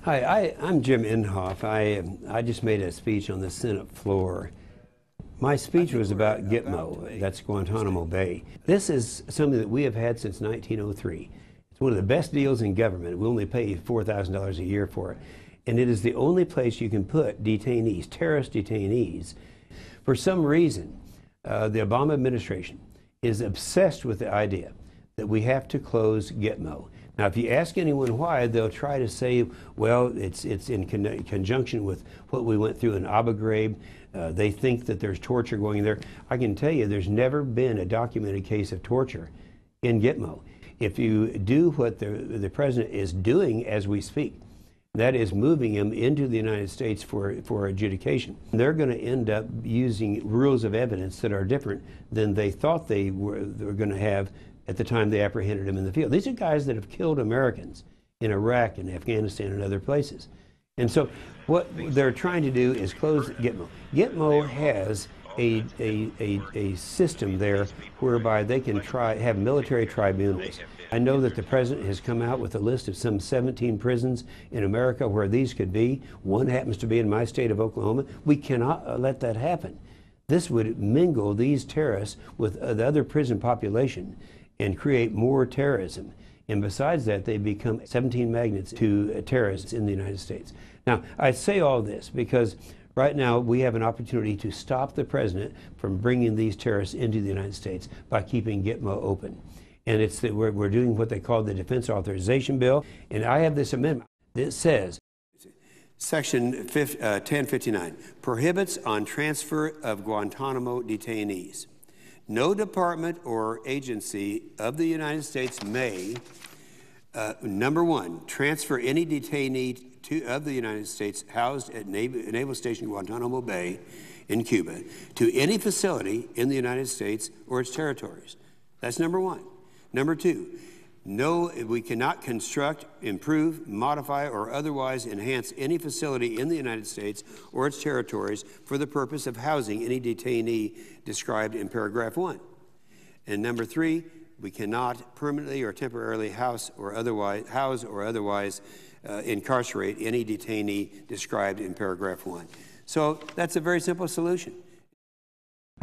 Hi, I'm Jim Inhofe. I just made a speech on the Senate floor. My speech was about GITMO, that's Guantanamo Bay. This is something that we have had since 1903. It's one of the best deals in government. We only pay $4,000 a year for it. And it is the only place you can put detainees, terrorist detainees. For some reason, the Obama administration is obsessed with the idea that we have to close GITMO. Now, if you ask anyone why, they'll try to say, well, it's in conjunction with what we went through in Abu Ghraib. They think that there's torture going there. I can tell you there's never been a documented case of torture in GITMO. If you do what the president is doing as we speak, that is moving him into the United States for adjudication, they're going to end up using rules of evidence that are different than they thought they were going to have at the time they apprehended him in the field. These are guys that have killed Americans in Iraq and Afghanistan and other places. And so what they're trying to do is close GITMO. GITMO has a system there whereby they can have military tribunals. I know that the president has come out with a list of some 17 prisons in America where these could be. One happens to be in my state of Oklahoma. We cannot let that happen. This would mingle these terrorists with the other prison population and create more terrorism. And besides that, they become 17 magnets to terrorists in the United States. Now, I say all this because right now we have an opportunity to stop the president from bringing these terrorists into the United States by keeping GITMO open. And it's that we're doing what they call the Defense Authorization Bill. And I have this amendment that says, Section 1059, prohibits on transfer of Guantanamo detainees. No department or agency of the United States may, number one, transfer any detainee of the United States housed at Naval Station Guantanamo Bay in Cuba to any facility in the United States or its territories. That's number one. Number two, no, we cannot construct, improve, modify, or otherwise enhance any facility in the United States or its territories for the purpose of housing any detainee described in paragraph 1. And number three, we cannot permanently or temporarily house or otherwise incarcerate any detainee described in paragraph 1. So that's a very simple solution.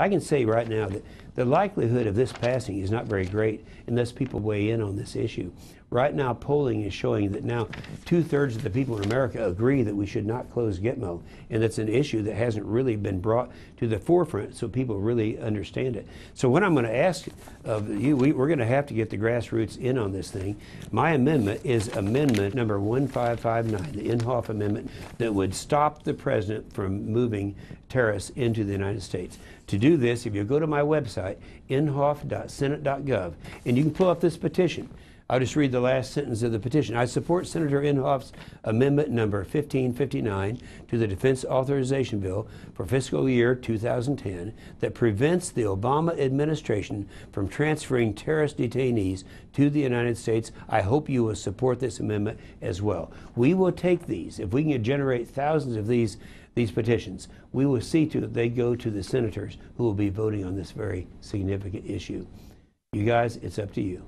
I can say right now that the likelihood of this passing is not very great unless people weigh in on this issue. Right now, polling is showing that now 2/3 of the people in America agree that we should not close GITMO, and it's an issue that hasn't really been brought to the forefront so people really understand it. So what I'm going to ask of you, we're going to have to get the grassroots in on this thing. My amendment is amendment number 1559, the Inhofe Amendment, that would stop the president from moving terrorists into the United States. To do this, if you go to my website, inhofe.senate.gov, and you can pull up this petition. I'll just read the last sentence of the petition. I support Senator Inhofe's amendment number 1559 to the Defense Authorization Bill for fiscal year 2010 that prevents the Obama administration from transferring terrorist detainees to the United States. I hope you will support this amendment as well. We will take these. If we can generate thousands of these petitions, we will see to it that they go to the senators who will be voting on this very significant issue. You guys, it's up to you.